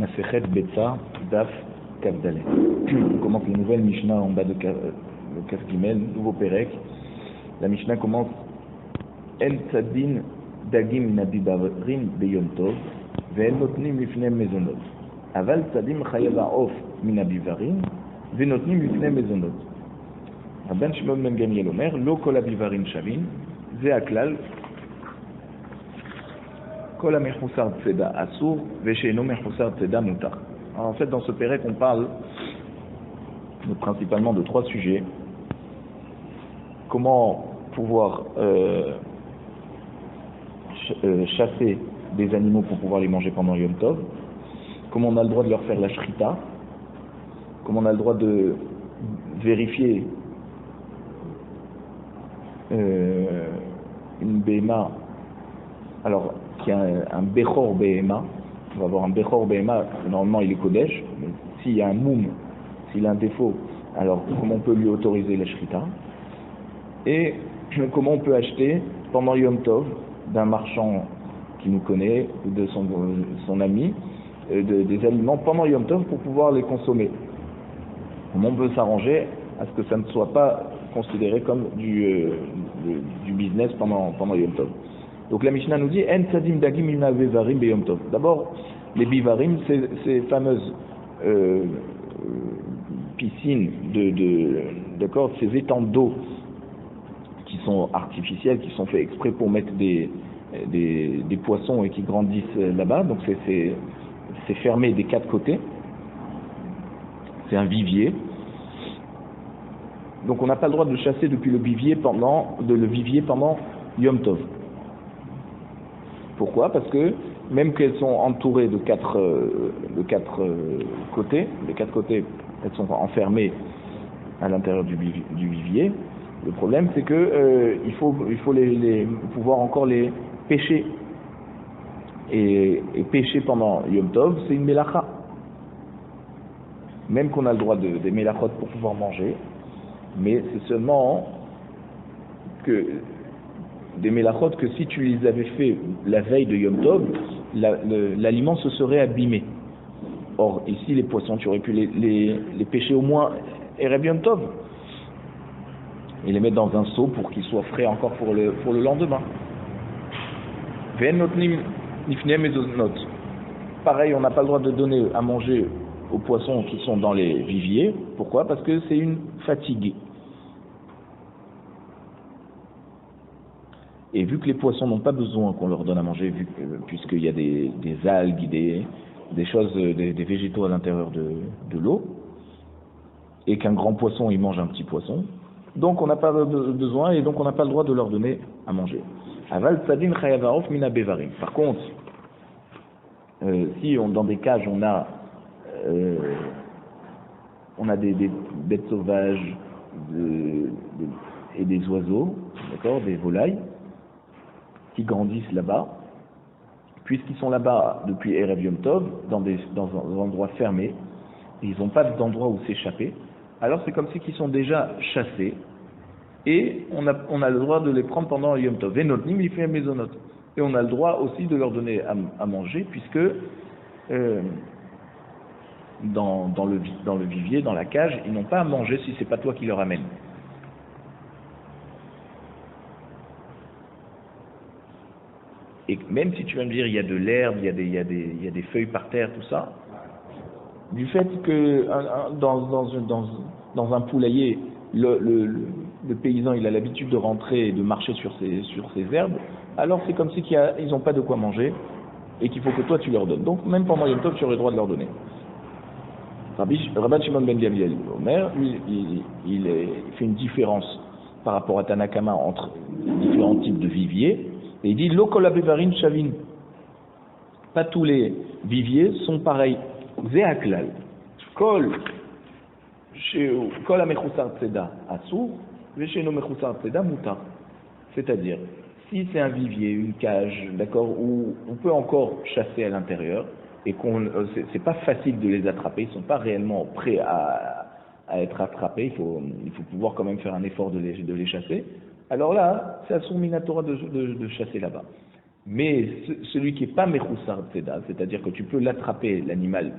Masechet Betsa, Daf, Kavdaleh. On commence une nouvelle Mishnah en bas de Kaf Gimel, nouveau Perek. La Mishnah commence El Tzadin Dagim Nabibarim Beyom Tov, Ve'el Notnim Lifnei Mezonot. Aval Tzadim Chayava Of Minabivarim, Ve'notnim Lifnei Mezonot. Rabban Shimon ben Gamliel Omer, Lo Kol Abivarim Shavin, Ze Aklal. En fait, dans ce pérec, on parle principalement de trois sujets. Comment pouvoir chasser des animaux pour pouvoir les manger pendant Yom Tov, comment on a le droit de leur faire la shrita, comment on a le droit de vérifier une béma, alors qu'il y a un Bechor Behema, on va avoir un Bechor Behema, normalement il est Kodesh, mais s'il y a un Moum, s'il a un défaut, alors comment on peut lui autoriser la Shrita, et comment on peut acheter pendant Yom Tov d'un marchand qui nous connaît, ou de son ami, des aliments pendant Yom Tov pour pouvoir les consommer. Comment on peut s'arranger à ce que ça ne soit pas considéré comme du business pendant Yom Tov. Donc la Mishnah nous dit En tzadim dagim ina bevarim beyom tov. D'abord, les bivarim, ces fameuses piscines d'accord, ces étangs d'eau qui sont artificiels, qui sont faits exprès pour mettre des poissons et qui grandissent là-bas. Donc c'est fermé des quatre côtés. C'est un vivier. Donc on n'a pas le droit de chasser depuis le vivier pendant Yom Tov. Pourquoi? Parce que même qu'elles sont entourées de quatre côtés, les quatre côtés, elles sont enfermées à l'intérieur du vivier. Le problème, c'est que il faut pouvoir encore les pêcher. Et pêcher pendant Yom Tov, c'est une mélacha. Même qu'on a le droit des mélachot pour pouvoir manger, mais c'est seulement que des mélachot que si tu les avais fait la veille de Yom Tov, l'aliment se serait abîmé. Or, ici, les poissons, tu aurais pu les pêcher au moins Erev Yom Tov et les mettre dans un seau pour qu'ils soient frais encore pour le lendemain. Pareil, on n'a pas le droit de donner à manger aux poissons qui sont dans les viviers. Pourquoi? Parce que c'est une fatigue. Et vu que les poissons n'ont pas besoin qu'on leur donne à manger, puisqu'il y a des algues, des choses, des végétaux à l'intérieur de l'eau, et qu'un grand poisson il mange un petit poisson, donc on n'a pas besoin et donc on n'a pas le droit de leur donner à manger. Aval tzadin chayavarof mina bevarim. Par contre, si dans des cages on a des bêtes sauvages et des oiseaux, d'accord, des volailles qui grandissent là-bas, puisqu'ils sont là-bas depuis Erev Yom Tov, dans un endroit fermé, et ils n'ont pas d'endroit où s'échapper, alors c'est comme si ils sont déjà chassés, et on a le droit de les prendre pendant Yom Tov. Et on a le droit aussi de leur donner à manger, puisque dans le vivier, dans la cage, ils n'ont pas à manger si c'est pas toi qui leur amènes. Et même si tu vas me dire il y a de l'herbe, il y a des feuilles par terre, tout ça, du fait que dans un poulailler, le paysan il a l'habitude de rentrer et de marcher sur ces herbes, alors c'est comme si ils n'ont pas de quoi manger et qu'il faut que toi tu leur donnes. Donc même pendant Yom Tov, tu aurais le droit de leur donner. Rabban Shimon ben Gamliel Omer, il fait une différence par rapport à Tanakama entre différents types de viviers. Et il dit Lo kol abevarim shavin. Pas tous les viviers sont pareils. Ze aklal. Kol amechusar tzeda asur, vesheno mechusar tzeda mutar. C'est-à-dire, si c'est un vivier, une cage, d'accord, où on peut encore chasser à l'intérieur et c'est pas facile de les attraper, ils sont pas réellement prêts à être attrapés, il faut pouvoir quand même faire un effort de les chasser. Alors là, c'est Asur Minatora de chasser là-bas. Mais celui qui n'est pas Mechoussar Tzeda, c'est-à-dire que tu peux l'attraper, l'animal,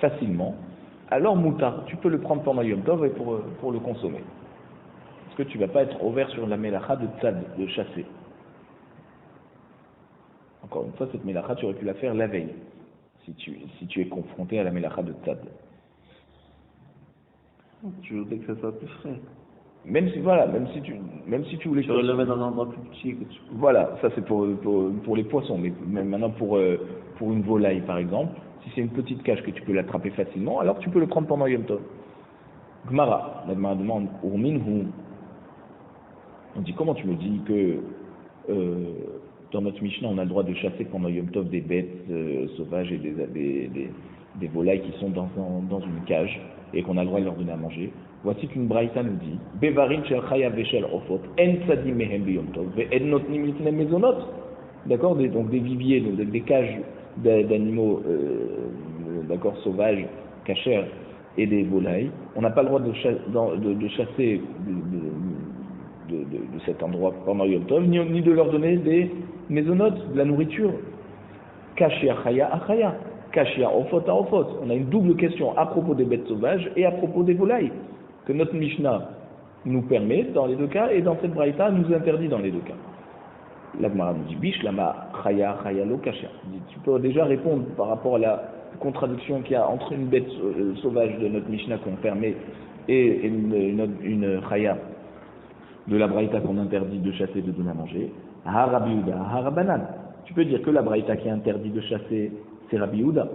facilement, alors Moutar, tu peux le prendre pendant Yom Tov et pour le consommer. Parce que tu ne vas pas être ouvert sur la Melacha de Tzad, de chasser. Encore une fois, cette Melacha, tu aurais pu la faire la veille, si tu es confronté à la Melacha de Tzad. Tu voudrais que ça soit plus frais. Même si tu voulais... Tu aurais le mettre dans un endroit plus petit que tu... Voilà, ça c'est pour les poissons, mais maintenant pour une volaille par exemple, si c'est une petite cage que tu peux l'attraper facilement, alors tu peux le prendre pendant Yom Tov. Gmara, la Gemara demande, Urminhu, on dit comment tu me dis que dans notre Mishnah on a le droit de chasser pendant Yom Tov des bêtes sauvages et des volailles qui sont dans une cage et qu'on a le droit de leur donner à manger. Voici qu'une braïta nous dit Bevarim shel chayav veshel ofot en tzadim mehem biyom tov ve'en notnim lifnem mezonot. D'accord, donc des viviers, donc des cages d'animaux d'accord, sauvages, cachers et des volailles. On n'a pas le droit de chasser de cet endroit pendant Yom Tov, ni de leur donner des mésonotes, de la nourriture. Kashia chaya achaya, kashia ofot à ofot. On a une double question à propos des bêtes sauvages et à propos des volailles, que notre Mishnah nous permet dans les deux cas, et dans cette braïta nous interdit dans les deux cas. La Gemara nous dit Bish lama chaya chaya lo kashia. Tu peux déjà répondre par rapport à la contradiction qu'il y a entre une bête sauvage de notre Mishnah qu'on permet et une chaya de la braïta qu'on interdit de chasser, de donner à manger. Ha Rabbi Yehuda, ha Rabbanan. Tu peux dire que la braïta qui interdit de chasser, c'est Rabbi Yehuda,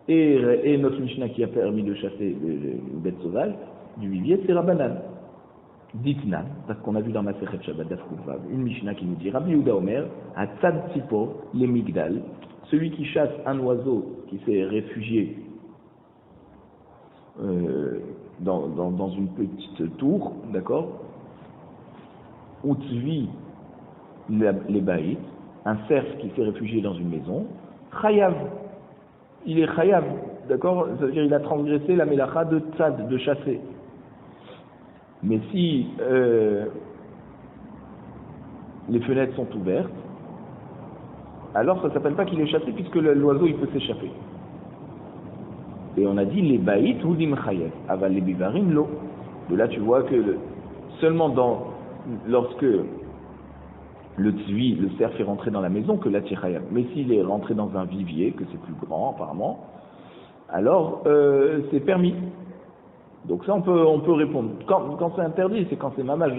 et notre Mishnah qui a permis de chasser les bêtes sauvages du vivier, c'est Rabbanan. Ditnan, parce qu'on a vu dans ma Masechet Shabbat Daf Kuf, une Mishnah qui nous dit Rabbi Yehuda Omer, à Tzad Tzipo, les Migdal, celui qui chasse un oiseau qui s'est réfugié dans une petite tour, d'accord, où tzvi les baït, un cerf qui s'est réfugié dans une maison, chayav, il est chayav, d'accord, c'est-à-dire il a transgressé la melacha de tzad, de chasser. Mais si les fenêtres sont ouvertes, alors ça ne s'appelle pas qu'il est chassé puisque l'oiseau il peut s'échapper. Et on a dit les baït ou dim chayav, aval les bivarim lo. De là tu vois que seulement lorsque le tzvi, le cerf est rentré dans la maison, que là tu es chayav. Mais s'il est rentré dans un vivier, que c'est plus grand apparemment, alors c'est permis. Donc ça on peut répondre. Quand c'est interdit, c'est quand c'est mamage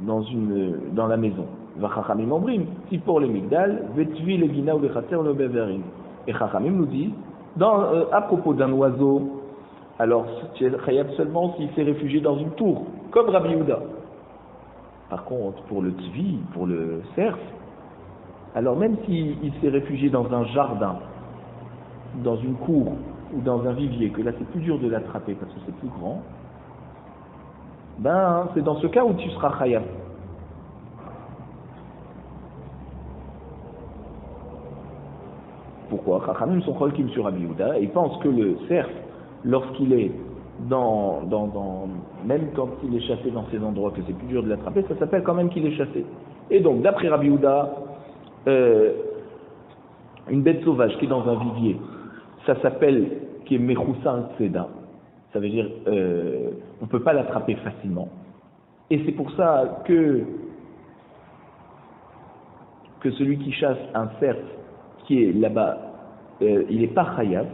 dans la maison. Vachachamim ombrim, si pour les migdal, vetzvi le gina ou le chaser ou le beverim. Et Chachamim nous dit, à propos d'un oiseau, alors tu es chayav seulement s'il s'est réfugié dans une tour, comme Rabbi Yehuda. Par contre, pour le tzvi, pour le cerf, alors même s'il s'est réfugié dans un jardin, dans une cour ou dans un vivier, que là c'est plus dur de l'attraper parce que c'est plus grand, ben c'est dans ce cas où tu seras chayav. Pourquoi? Chachamim sont cholkim sur Rabbi Yehuda et ils pensent que le cerf, lorsqu'il est même quand il est chassé dans ces endroits que c'est plus dur de l'attraper, ça s'appelle quand même qu'il est chassé. Et donc d'après Rabbi Yehuda, une bête sauvage qui est dans un vivier, ça s'appelle qui est Mechoussar Tzeda. Ça veut dire on ne peut pas l'attraper facilement. Et c'est pour ça que celui qui chasse un cerf qui est là-bas, il n'est pas chayav.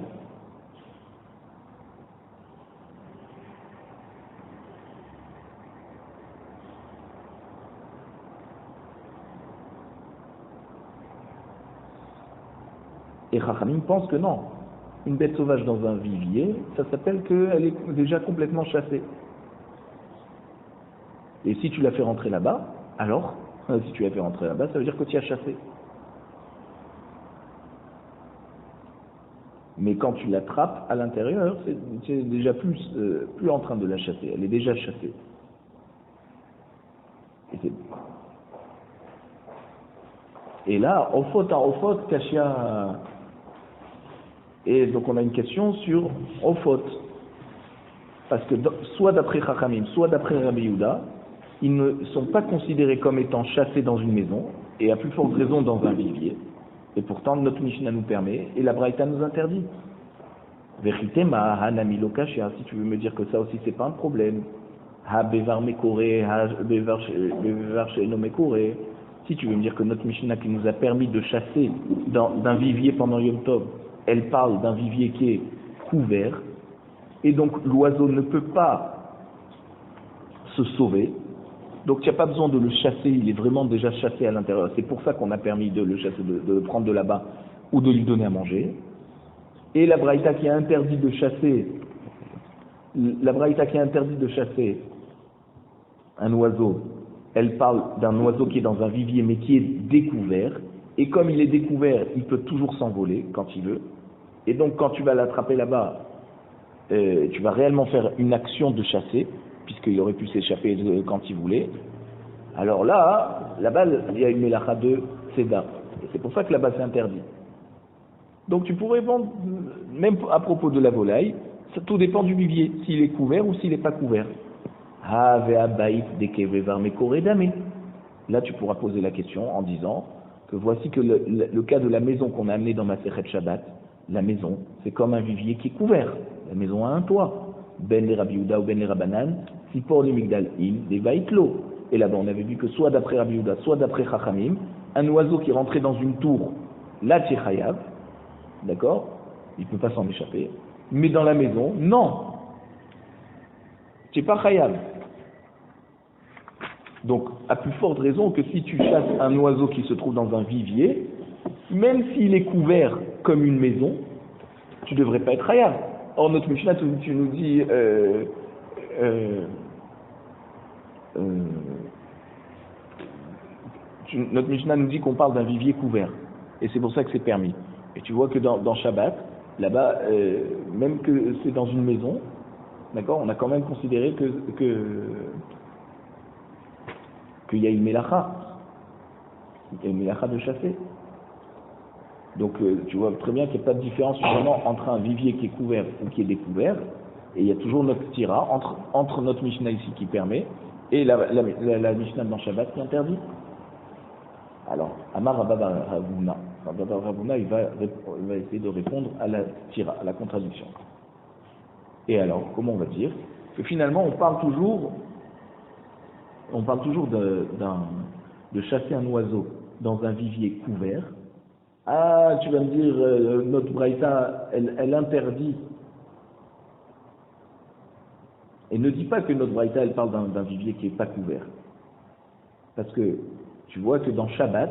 Et Chachamim pense que non. Une bête sauvage dans un vivier, ça s'appelle qu'elle est déjà complètement chassée. Et si tu la fais rentrer là-bas, alors, si tu la fais rentrer là-bas, ça veut dire que tu as chassé. Mais quand tu l'attrapes à l'intérieur, c'est déjà plus en train de la chasser. Elle est déjà chassée. Et là, ofot à ofot, kashia. Et donc on a une question sur ofot. Parce que soit d'après Chachamim, soit d'après Rabbi Yehuda, ils ne sont pas considérés comme étant chassés dans une maison, et à plus forte raison dans un vivier. Et pourtant, notre Mishnah nous permet, et la Braïta nous interdit. Vérité, ma hanami lokashia, si tu veux me dire que ça aussi c'est pas un problème. Ha bevar mekore, ha bevar sheino mekore. Si tu veux me dire que notre Mishnah qui nous a permis de chasser d'un vivier pendant Yom Tov, elle parle d'un vivier qui est couvert, et donc l'oiseau ne peut pas se sauver. Donc il n'y a pas besoin de le chasser, il est vraiment déjà chassé à l'intérieur. C'est pour ça qu'on a permis de le chasser, de le prendre de là-bas ou de lui donner à manger. Et la Braïta qui a interdit de chasser, un oiseau, elle parle d'un oiseau qui est dans un vivier mais qui est découvert. Et comme il est découvert, il peut toujours s'envoler quand il veut. Et donc quand tu vas l'attraper là-bas, tu vas réellement faire une action de chasser, puisqu'il aurait pu s'échapper quand il voulait. Alors là-bas, il y a une mélacha de Seda. Et c'est pour ça que là-bas c'est interdit. Donc tu pourrais vendre, même à propos de la volaille, ça, tout dépend du vivier, s'il est couvert ou s'il n'est pas couvert. Là tu pourras poser la question en disant que voici que le cas de la maison qu'on a amené dans Masechet Shabbat, la maison, c'est comme un vivier qui est couvert. La maison a un toit. Ben les Rabbi Yehuda ou Ben les Rabbanan, si pour les Migdal im, des vaitlo. Et là-bas, on avait vu que soit d'après Rabbi Yehuda, soit d'après Chachamim, un oiseau qui rentrait dans une tour, là tu es chayav, d'accord, il ne peut pas s'en échapper. Mais dans la maison, non, tu n'es pas chayav. Donc, à plus forte raison que si tu chasses un oiseau qui se trouve dans un vivier, même s'il est couvert comme une maison, tu ne devrais pas être chayav. Or, notre Mishnah, tu nous dis, notre Mishnah nous dit qu'on parle d'un vivier couvert. Et c'est pour ça que c'est permis. Et tu vois que dans Shabbat, là-bas, même que c'est dans une maison, d'accord, on a quand même considéré qu'il y a une mélacha. Il y a une mélacha de chasser. Donc tu vois très bien qu'il n'y a pas de différence vraiment entre un vivier qui est couvert ou qui est découvert. Et il y a toujours notre tira entre notre Mishnah ici qui permet et la Mishnah dans Shabbat qui interdit. Alors, Amar Rabba Ravuna, il va essayer de répondre à la tira, à la contradiction. Et alors, comment on va dire que finalement on parle toujours de chasser un oiseau dans un vivier couvert. Ah, tu vas me dire, notre Braïta, elle interdit. Et ne dis pas que notre Braïta, elle parle d'un vivier qui n'est pas couvert. Parce que tu vois que dans Shabbat,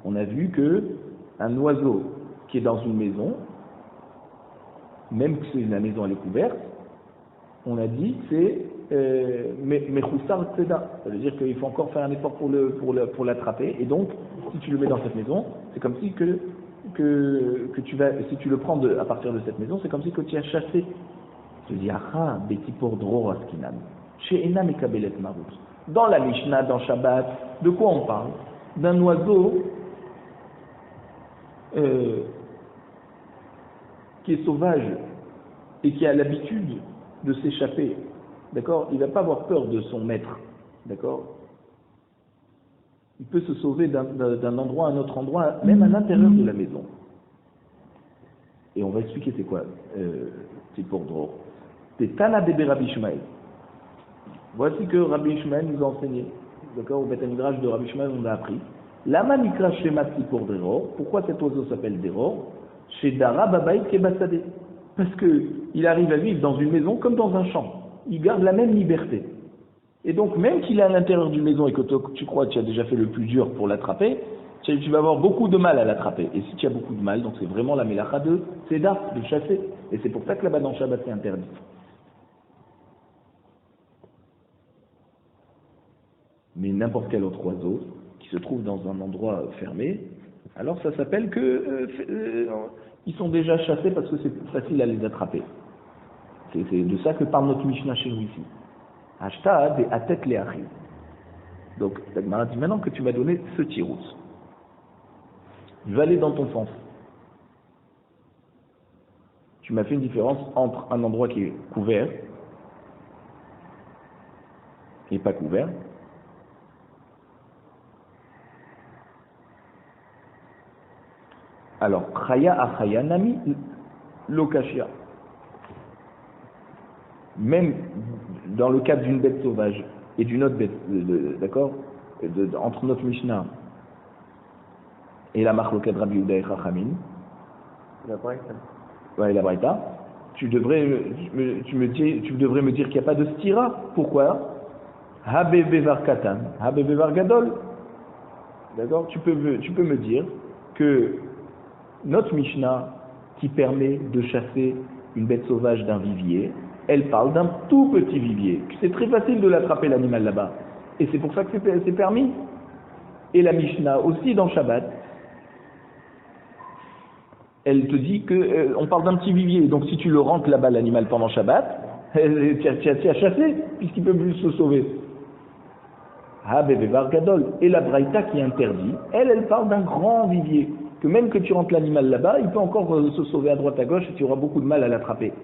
on a vu que un oiseau qui est dans une maison, même que la maison elle est couverte, on a dit que c'est Mechoussar Tzeda. Ça veut dire qu'il faut encore faire un effort pour l'attraper. Et donc, si tu le mets dans cette maison, c'est comme si si tu le prends à partir de cette maison, c'est comme si que tu as chassé. Tu dis, ah, Betipor Dror Askinan. Chez Enam et Kabelet Marut. Dans la Mishnah, dans Shabbat, de quoi on parle? D'un oiseau qui est sauvage et qui a l'habitude de s'échapper. D'accord? Il ne va pas avoir peur de son maître. D'accord? Il peut se sauver d'un endroit à un autre endroit, même à l'intérieur de la maison. Et on va expliquer c'est quoi Tipor Dror. C'est Tana Bebe Rabbi Ishmael. Voici que Rabbi Ishmael nous a enseigné. D'accord? Au Beth Midrash de Rabbi Ishmael, on a appris. Lama Nikra Shema Tipor Dror. Pourquoi cet oiseau s'appelle Dror? Chez Dara Babaï Kebasadeh. Parce qu'il arrive à vivre dans une maison comme dans un champ. Il garde la même liberté. Et donc, même qu'il est à l'intérieur d'une maison et que tu crois que tu as déjà fait le plus dur pour l'attraper, tu vas avoir beaucoup de mal à l'attraper. Et si tu as beaucoup de mal, donc c'est vraiment la mélacha de Seda, de chasser. Et c'est pour ça que là-bas dans Shabbat c'est interdit. Mais n'importe quel autre oiseau qui se trouve dans un endroit fermé, alors ça s'appelle que ils sont déjà chassés parce que c'est facile à les attraper. C'est de ça que parle notre Mishnah chez nous ici. Ashta de atet leachim. Donc, la Gemara dit maintenant que tu m'as donné ce tirous, je vais aller dans ton sens. Tu m'as fait une différence entre un endroit qui est couvert et pas couvert. Alors, Chaya Achaya Nami Lokashia. Même dans le cas d'une bête sauvage et d'une autre bête, d'accord, entre notre Mishnah et la Marloket Rabbi Yehuda et Chachamim, La Braïta. ouais, la Braïta, tu devrais me dire qu'il n'y a pas de stira. Pourquoi? Habebevar Katan, Habebevar Gadol. D'accord? Tu peux me dire que notre Mishnah qui permet de chasser une bête sauvage d'un vivier, elle parle d'un tout petit vivier. C'est très facile de l'attraper l'animal là-bas. Et c'est pour ça que c'est permis. Et la Mishnah aussi dans Shabbat, elle te dit que on parle d'un petit vivier. Donc si tu le rentres là-bas l'animal pendant Shabbat, tu as chassé puisqu'il peut plus se sauver. Habebevar Gadol. Et la Braïta qui interdit, elle parle d'un grand vivier. Que même que tu rentres l'animal là-bas, il peut encore se sauver à droite à gauche et tu auras beaucoup de mal à l'attraper.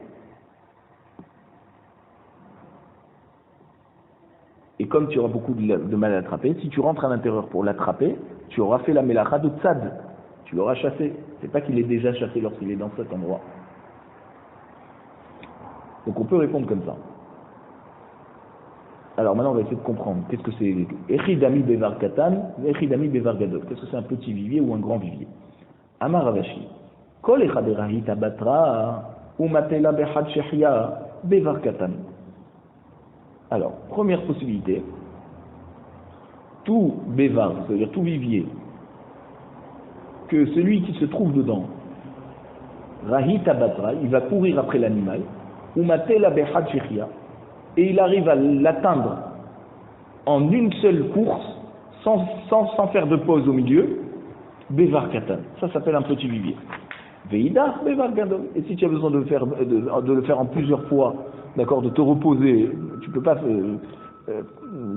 Et comme tu auras beaucoup de mal à l'attraper, si tu rentres à l'intérieur pour l'attraper, tu auras fait la mélacha de tzad. Tu l'auras chassé. C'est pas qu'il est déjà chassé lorsqu'il est dans cet endroit. Donc on peut répondre comme ça. Alors maintenant on va essayer de comprendre. Qu'est-ce que c'est Echidami Bevar Katan, Echidami Bevar Gadol. Qu'est-ce que c'est un petit vivier ou un grand vivier? Amar Ravashi. Kol echaderahita batra umatela behad shechia Bevar Katan. Alors, première possibilité, tout bévar, c'est-à-dire tout vivier, que celui qui se trouve dedans, rahita batra, il va courir après l'animal, ou matela behad shechia, et il arrive à l'atteindre en une seule course, sans faire de pause au milieu, bévar katan. Ça s'appelle un petit vivier. Veidar bévar gadol. Et si tu as besoin de le faire en plusieurs fois, d'accord, de te reposer, tu peux pas,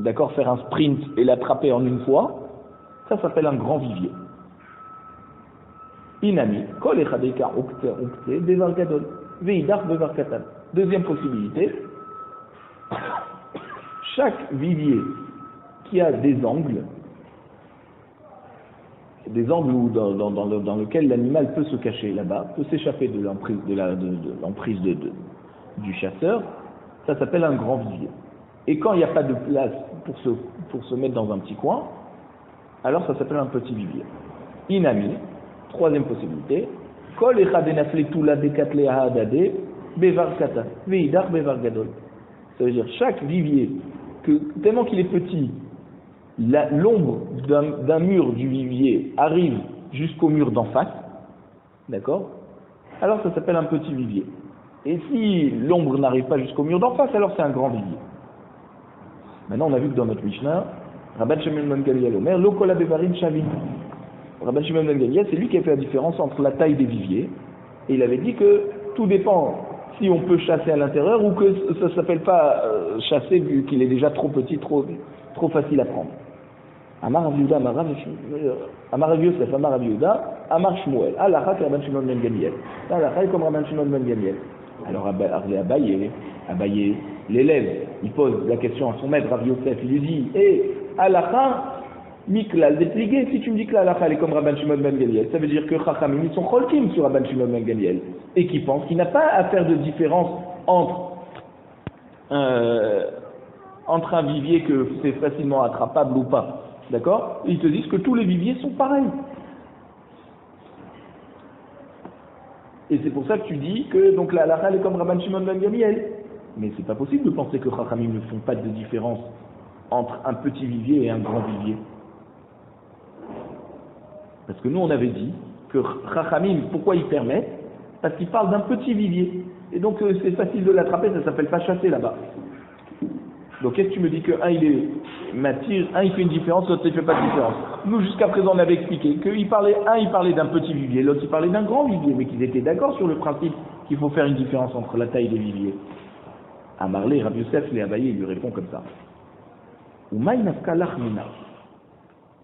d'accord, faire un sprint et l'attraper en une fois, ça s'appelle un grand vivier. Inami, kol echadeka ukte bevar gadol, veidar bevar katan. Deuxième possibilité, chaque vivier qui a des angles où dans lequel l'animal peut se cacher là-bas, peut s'échapper de l'emprise du chasseur, ça s'appelle un grand vivier. Et quand il n'y a pas de place pour se mettre dans un petit coin, alors ça s'appelle un petit vivier. Inami, troisième possibilité, kol echadenafletula dekatleha adade bevar kata veidar bevar gadol. Ça veut dire chaque vivier, tellement qu'il est petit, l'ombre d'un mur du vivier arrive jusqu'au mur d'en face, d'accord? Alors ça s'appelle un petit vivier. Et si l'ombre n'arrive pas jusqu'au mur d'en face, alors c'est un grand vivier. Maintenant on a vu que dans notre Mishnah, Rabban Shimon ben Gamliel Omer, Lo kol habevarim shavim. Rabban Shimon ben Gamliel, c'est lui qui a fait la différence entre la taille des viviers, et il avait dit que tout dépend si on peut chasser à l'intérieur ou que ça ne s'appelle pas chasser vu qu'il est déjà trop petit, trop facile à prendre. Amar Rav Yehuda, Amar Rav Yosef, Amar Rav Yehuda, Amar Shmuel, Alacha Rabban Shimon ben Gamliel. Alacha est comme Rabban Shimon ben Gamliel. Alors Abaye, l'élève, il pose la question à son maître Rav Yosef, il lui dit, Alacha, Miklal dépligué, si tu me dis que l'Alacha est comme Rabban Shimon ben Gamliel, ça veut dire que Chachamim ils sont cholkim sur Rabban Shimon ben Gamliel et qui pensent qu'il n'a pas à faire de différence entre un vivier que c'est facilement attrapable ou pas. D'accord? Ils te disent que tous les viviers sont pareils. Et c'est pour ça que tu dis que donc la halakha est comme Rabban Shimon ben Gamliel. Mais c'est pas possible de penser que Chachamim ne font pas de différence entre un petit vivier et un grand vivier. Parce que nous on avait dit que Chachamim, pourquoi ils permettent? Parce qu'ils parlent d'un petit vivier. Et donc c'est facile de l'attraper, ça s'appelle pas chasser là-bas. Donc qu'est-ce que tu me dis que un il est m'attire, un il fait une différence, l'autre il fait pas de différence. Nous jusqu'à présent on avait expliqué que il parlait d'un petit vivier, l'autre il parlait d'un grand vivier, mais qu'ils étaient d'accord sur le principe qu'il faut faire une différence entre la taille des viviers. À Marley, Rabbi Yosef les Abaye, il lui répond comme ça.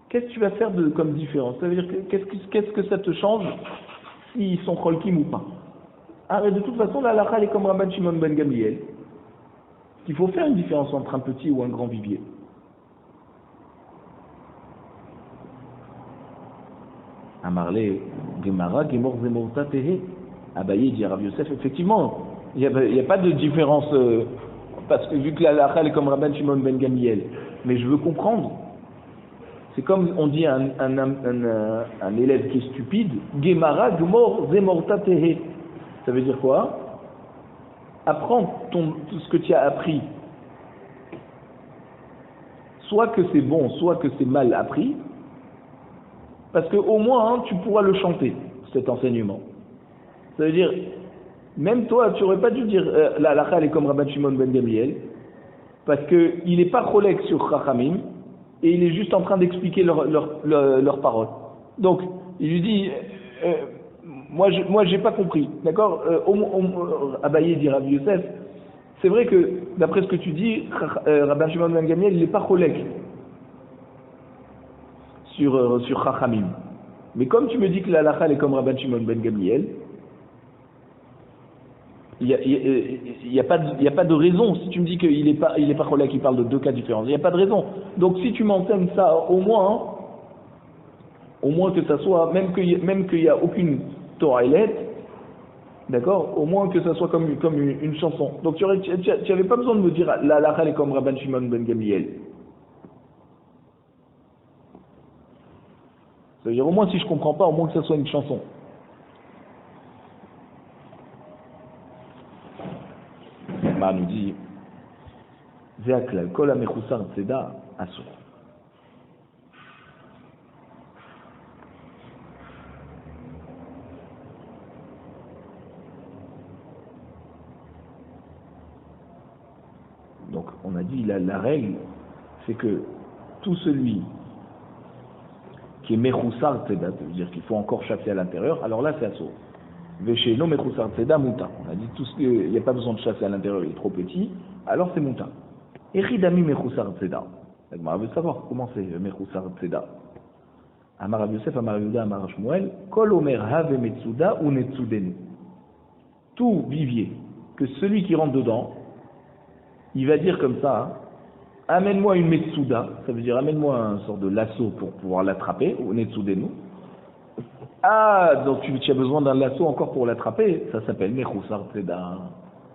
Qu'est-ce que tu vas faire comme différence? Ça veut dire qu'est-ce que ça te change s'ils sont cholkim ou pas? Ah, mais de toute façon la halakha est comme Rabban Shimon ben Gamliel. Il faut faire une différence entre un petit ou un grand vivier. Amarle, Gemara, Gemor, Zemorta, Tehe. Abaye dit à Rav Yosef, effectivement, il n'y a pas de différence, parce que vu que la halakha est comme Rabban Shimon ben Gamliel, mais je veux comprendre. C'est comme on dit à un élève qui est stupide, Gemara, Gemor, Zemorta, Tehe. Ça veut dire quoi? Apprends tout ce que tu as appris. Soit que c'est bon, soit que c'est mal appris, parce qu'au moins, tu pourras le chanter, cet enseignement. Ça veut dire, même toi, tu n'aurais pas dû dire la halakha est comme Rabban Shimon ben Gamliel, parce qu'il n'est pas cholek sur Chachamim, et il est juste en train d'expliquer leurs paroles. Donc, il lui dit, moi j'ai pas compris, d'accord? Abaye dit Rav Yosef, c'est vrai que, d'après ce que tu dis, Rabban Shimon ben Gamliel, il n'est pas cholek sur Chachamim. Mais comme tu me dis que la halakha est comme Rabban Shimon ben Gamliel, il y a pas de raison. Si tu me dis qu'il n'est pas cholek, qu'il parle de deux cas différents, il n'y a pas de raison. Donc si tu m'enseignes ça, au moins que ça soit, même qu'il n'y a aucune Torah élève, d'accord, au moins que ça soit comme une chanson. Donc tu n'avais pas besoin de me dire la halakha est comme Rabban Shimon ben Gamliel. Ça veut dire au moins si je comprends pas, au moins que ça soit une chanson. Ma nous dit Ve'aklal kol ha'mechusar tzeda asur. Donc on a dit la règle, c'est que tout celui qui est mechusar tzeda, ça veut dire qu'il faut encore chasser à l'intérieur, alors là c'est asur. Vesheno mechusar tzeda muta. On a dit tout ce qu'il n'y a pas besoin de chasser à l'intérieur, il est trop petit, alors c'est muta. Echidami mechusar tzeda. On veut savoir comment c'est mechusar tzeda. Amar Rav Yosef, Amar Yehuda, Amar Shmuel, kol omer have metzuda ou netzudenu. Tout vivier, que celui qui rentre dedans, il va dire comme ça, amène-moi une metzuda, ça veut dire amène-moi un sort de lasso pour pouvoir l'attraper, ou netzudenu. Ah, donc tu as besoin d'un lasso encore pour l'attraper, ça s'appelle mechusar tzeda.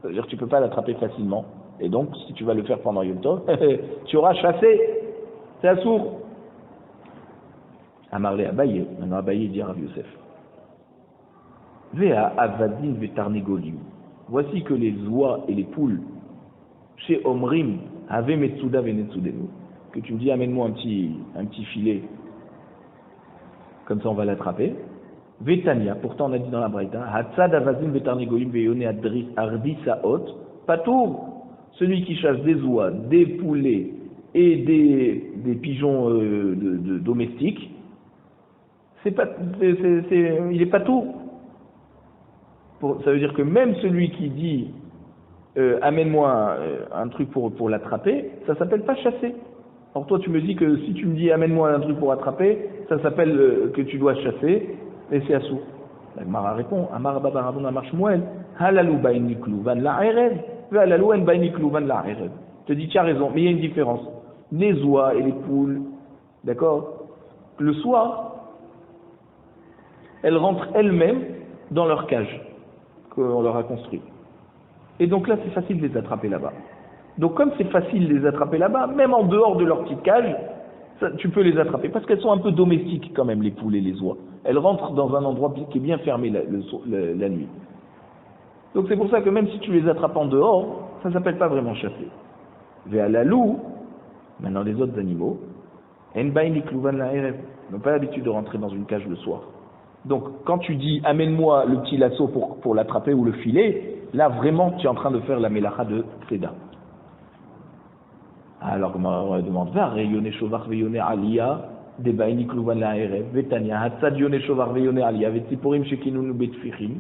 Ça veut dire que tu ne peux pas l'attraper facilement. Et donc, si tu vas le faire pendant Yom Tov, tu auras chassé. C'est assour. Amarle Abaye, maintenant Abaye dit à Rav Yosef. Vea avadin vetarnegolim. Voici que les oies et les poules, chez Omrim, avaient metsuda venetzudenu. Que tu me dis, amène-moi un petit filet. Comme ça, on va l'attraper. Vetania, pourtant on a dit dans la Braïta, Hatzad avazim vetarnegolim veyone ardis saot, patour. Celui qui chasse des oies, des poulets et des pigeons domestiques, il n'est pas tout. Ça veut dire que même celui qui dit amène-moi un truc pour l'attraper, ça s'appelle pas chasser. Or toi tu me dis que si tu me dis amène-moi un truc pour attraper, ça s'appelle que tu dois chasser, et c'est assourd. La Gemara répond, Amar Baba Rabban Amar Shmuel, Halalu baini kluvan la'erev, ve'halalu en baini kluvan la'erev. Je te dis, tu as raison, mais il y a une différence. Les oies et les poules, d'accord, le soir, elles rentrent elles-mêmes dans leur cage qu'on leur a construit. Et donc là, c'est facile de les attraper là-bas. Donc comme c'est facile de les attraper là-bas, même en dehors de leur petite cage, tu peux les attraper, parce qu'elles sont un peu domestiques quand même, les poules et les oies. Elles rentrent dans un endroit qui est bien fermé la nuit. Donc c'est pour ça que même si tu les attrapes en dehors, ça ne s'appelle pas vraiment chasser. Vers la loup, maintenant les autres animaux, n'ont pas l'habitude de rentrer dans une cage le soir. Donc quand tu dis amène-moi le petit lasso pour l'attraper ou le filet, là vraiment tu es en train de faire la mélacha de Tzeda. Alors on demande, va rayonner shovar veyonner aliyah, debaini kluvan la'erev, vetania, hatzad yonner shovar veyonner aliyah, vetiporim shekinunu betfichim,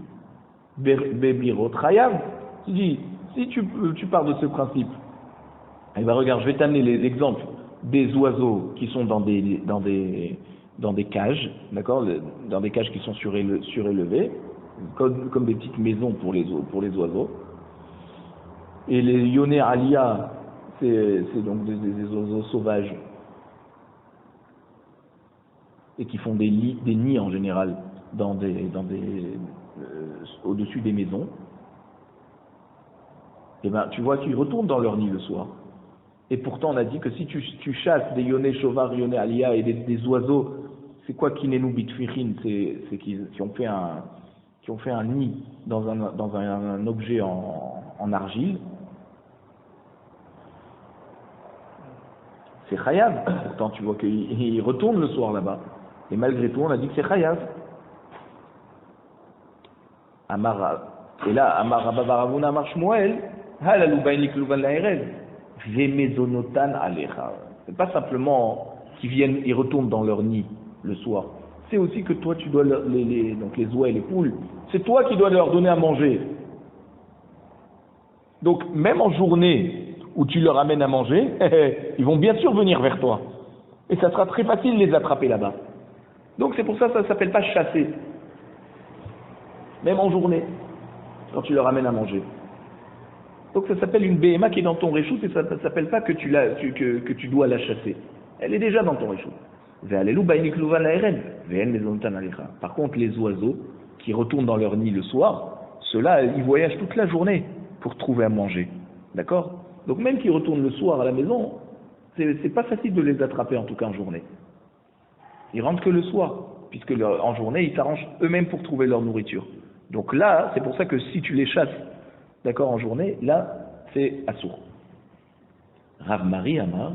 bebirot chayav. Tu dis, si tu pars de ce principe, eh ben regarde, je vais t'amener l'exemple des oiseaux qui sont dans des cages, d'accord, dans des cages qui sont surélevées, comme des petites maisons pour les oiseaux. Et les yonner aliyah, c'est donc des oiseaux sauvages. et qui font des nids en général au-dessus des maisons, et ben tu vois qu'ils retournent dans leur nid le soir. Et pourtant on a dit que si tu chasses des yonés chovar, yonés alia et des oiseaux, c'est quoi kinenu bitfirin, c'est qui ont fait un nid dans un objet en argile, c'est chayav. Pourtant tu vois qu'ils retournent le soir là-bas. Et malgré tout on a dit que c'est chayav. Et là, Amar Rabba Baravuna Amar Shmuel, Halalu Bainik Luvan Laered, Vemezonotan Alecha. C'est pas simplement qu'ils viennent et retournent dans leur nid le soir. C'est aussi que toi, tu dois donc les oies et les poules, c'est toi qui dois leur donner à manger. Donc, même en journée où tu leur amènes à manger, ils vont bien sûr venir vers toi. Et ça sera très facile de les attraper là-bas. Donc, c'est pour ça que ça ne s'appelle pas chasser. Même en journée, quand tu leur amènes à manger. Donc ça s'appelle une BMA qui est dans ton réchoute et ça ne s'appelle pas que tu dois la chasser. Elle est déjà dans ton réchoute. Par contre, les oiseaux qui retournent dans leur nid le soir, ceux-là, ils voyagent toute la journée pour trouver à manger. D'accord? Donc même qu'ils retournent le soir à la maison, c'est pas facile de les attraper en tout cas en journée. Ils rentrent que le soir, puisque en journée, ils s'arrangent eux-mêmes pour trouver leur nourriture. Donc là, c'est pour ça que si tu les chasses, d'accord, en journée, là, c'est assourd. Rav Mari Amar,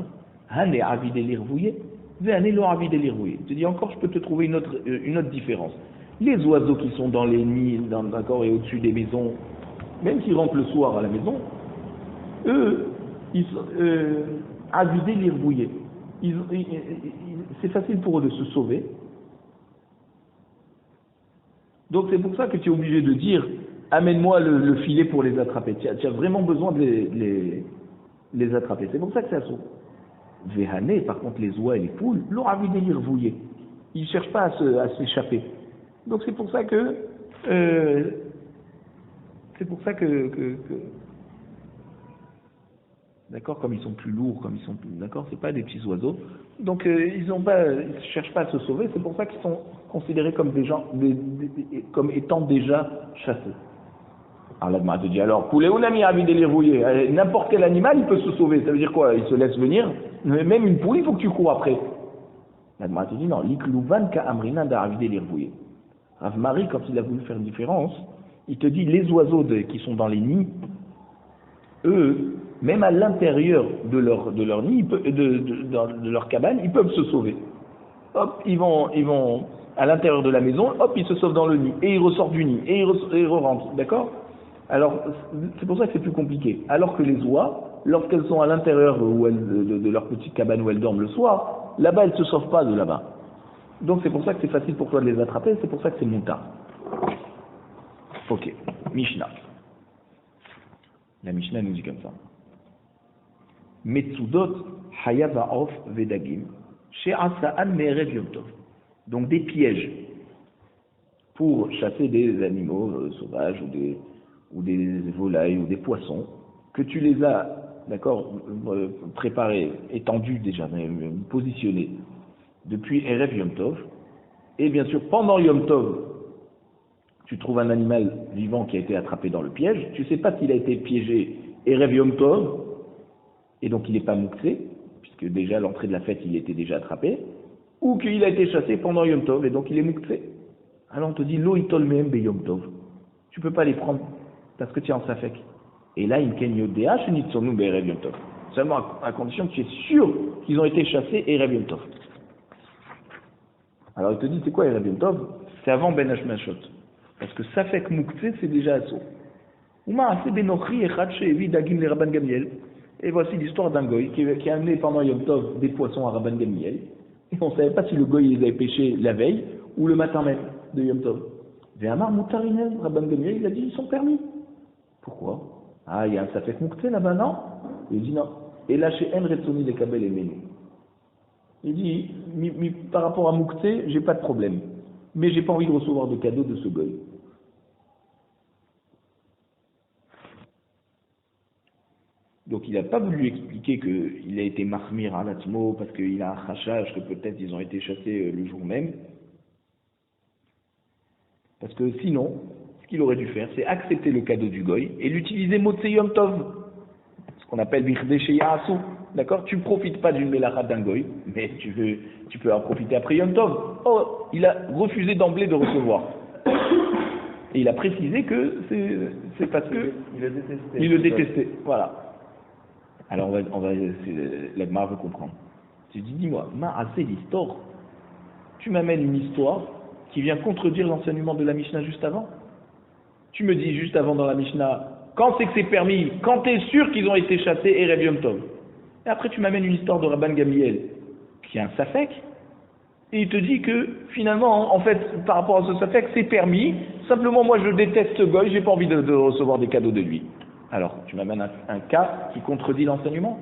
Hane Avid Elirvouye, Veane Lo Avid Elirvouye. Je te dis encore, je peux te trouver une autre différence. Les oiseaux qui sont dans les nids, d'accord, et au-dessus des maisons, même s'ils rentrent le soir à la maison, eux, ils sont Avid Elirvouye. C'est facile pour eux de se sauver. Donc c'est pour ça que tu es obligé de dire amène-moi le filet pour les attraper. Tu as vraiment besoin de les attraper. C'est pour ça que c'est assaut. Véhané, par contre, les oies et les poules, leur avis délire vouillé. Ils ne cherchent pas à s'échapper. Donc c'est pour ça que d'accord, comme ils sont plus lourds, d'accord, c'est pas des petits oiseaux. Donc ils cherchent pas à se sauver. C'est pour ça qu'ils sont considérés comme des gens, comme étant déjà chassés. Alors l'Agma te dit alors, poulet ou nami avis délire vouillé, n'importe quel animal il peut se sauver. Ça veut dire quoi? Il se laisse venir. Même une poule, il faut que tu cours après. L'Agma te dit non, l'iklouvan ka amrina da avis délire vouillé. Rav Mari, quand il a voulu faire une différence, il te dit les oiseaux qui sont dans les nids, eux, même à l'intérieur de leur nid, de leur cabane, ils peuvent se sauver. Hop, ils vont à l'intérieur de la maison, hop, ils se sauvent dans le nid, et ils ressortent du nid, et ils rentrent, d'accord? Alors, c'est pour ça que c'est plus compliqué. Alors que les oies, lorsqu'elles sont à l'intérieur de leur petite cabane où elles dorment le soir, là-bas, elles ne se sauvent pas de là-bas. Donc c'est pour ça que c'est facile pour toi de les attraper, c'est pour ça que c'est monta. Ok, Mishnah. La Mishnah nous dit comme ça. Metsudot hayavaof vedagim she'asa'an me'erev yom tov. Donc des pièges pour chasser des animaux sauvages ou des volailles ou des poissons que tu les as, d'accord, préparés, étendus déjà, positionnés depuis Erev Yom Tov. Et bien sûr pendant Yom Tov, tu trouves un animal vivant qui a été attrapé dans le piège. Tu ne sais pas s'il a été piégé Erev Yom Tov et donc il n'est pas mouxé, puisque déjà à l'entrée de la fête il était déjà attrapé, ou qu'il a été chassé pendant Yom Tov et donc il est mouxé. Alors on te dit lo itol mehem be Yom Tov. Tu peux pas les prendre parce que tu es en safek. Et là, il ken yodea shenitsonu be Erev Yom Tov. Seulement à condition que tu es sûr qu'ils ont été chassés Erev Yom Tov. Alors il te dit c'est quoi Erev Yom Tov? C'est avant Ben Hashmashot. Parce que safek mouxé c'est déjà assaut. Et voici l'histoire d'un goy qui a amené pendant Yom Tov des poissons à Rabban Gamliel. Et on ne savait pas si le goy les avait pêchés la veille ou le matin même de Yom Tov. Ve'amar mutarinel, Rabban Gamliel, il a dit ils sont permis. Pourquoi? Ah, il y a un safek mouxé là-bas, non? Il dit non. Et là, chez En Retsoni de Kabel et Menu. Il dit, par rapport à mouxé, j'ai pas de problème. Mais j'ai pas envie de recevoir de cadeaux de ce goy. Donc il n'a pas voulu expliquer qu'il a été mahmir à l'atmo parce qu'il a un khashaj, que peut-être ils ont été chassés le jour même. Parce que sinon, ce qu'il aurait dû faire, c'est accepter le cadeau du goy et l'utiliser Motsei Yom Tov, ce qu'on appelle Birde Sheyasu. D'accord? Tu ne profites pas d'une mélacha d'un goy, mais tu peux en profiter après Yom Tov. Oh, il a refusé d'emblée de recevoir. Et il a précisé que c'est parce que il le détestait. Voilà. Alors la Gemara veut comprendre. Tu dis, dis-moi, assez l'histoire. Tu m'amènes une histoire qui vient contredire l'enseignement de la Mishnah juste avant. Tu me dis juste avant dans la Mishnah, quand c'est que c'est permis, quand tu es sûr qu'ils ont été chassés, Erev Yom Tov. Et après tu m'amènes une histoire de Rabban Gamliel, qui est un safek, et il te dit que finalement, en fait, par rapport à ce safek, c'est permis, simplement moi je déteste ce goy, j'ai pas envie de recevoir des cadeaux de lui. Alors, tu m'amènes un cas qui contredit l'enseignement.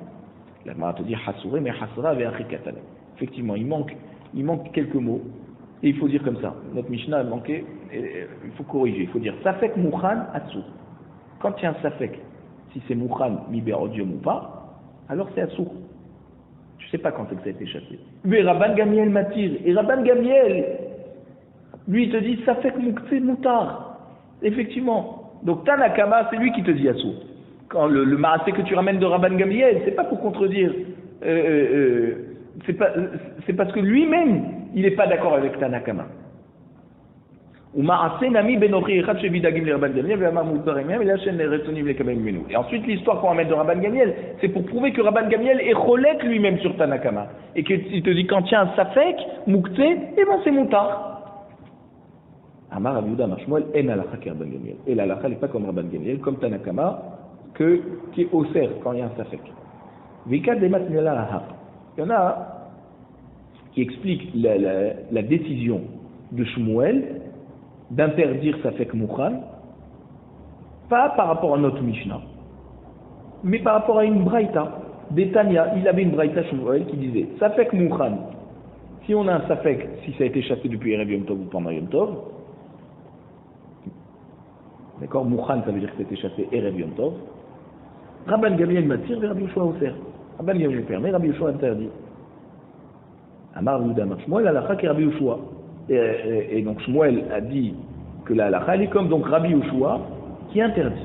La Gemara te dit Hasouré, mais Hasra avec Achikatale. Effectivement, il manque quelques mots, et il faut dire comme ça. Notre Mishnah a manqué, il faut corriger, il faut dire Safek Mouchan Hatsou. Quand il y a un Safek, si c'est Mouchan, Miberodium ou pas, alors c'est Hatsou. Tu sais pas quand c'est que ça a été chassé. Mais Rabban Gamiel m'attire, et Rabban Gamiel, lui il te dit Safek Moukse Moutar. Effectivement. Donc Tanakama, c'est lui qui te dit Hatsou. Quand le maasé que tu ramènes de Rabban Gamliel, c'est pas pour contredire, c'est parce que lui-même, il n'est pas d'accord avec Tanakama. Et ensuite, l'histoire qu'on ramène de Rabban Gamliel, c'est pour prouver que Rabban Gamliel est cholek lui-même sur Tanakama. Et qu'il te dit, quand il y a un safek, moukte, et ben c'est moutar. Amar Rabbi Yehuda Amar Shmuel en halakha ki Rabban Gamliel. Et l'halakha n'est pas comme Rabban Gamliel, comme Tanakama, qui est au cerf quand il y a un safek. Vika demat nelaha. Il y en a qui expliquent la décision de Shmuel d'interdire safek mouchan, pas par rapport à notre Mishnah, mais par rapport à une braïta. D'Etania, il avait une braïta Shmuel qui disait safek mouchan. Si on a un safek, si ça a été chassé depuis Erev Yom Tov ou pendant Yom Tov, d'accord, Mouchan, ça veut dire que c'était chassé Erev Yom Tov. Rabban Gamliel m'attire vers Rabbi Yoshua au cerf. Rabban Gamliel permet, Rabbi Yoshua interdit. Amar Yehuda Amar Shmuel halakha ki Rabbi Yoshua. Et donc Shmuel a dit que la halakha, elle est comme donc Rabbi Yoshua qui interdit.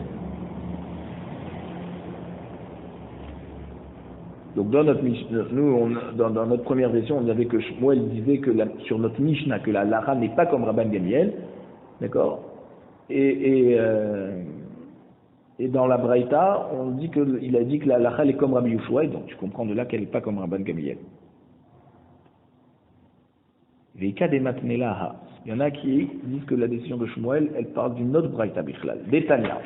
Donc dans notre Mishnah, nous, dans notre première version, on avait que Shmuel disait que sur notre Mishnah que la halakha n'est pas comme Rabban Gamliel, d'accord. Et dans la Braïta, il a dit que la halakha est comme Rabbi Yoshua, et donc tu comprends de là qu'elle n'est pas comme Rabban Gamliel. Il y en a qui disent que la décision de Shmuel, elle parle d'une autre Braïta Bichlal, d'Etania.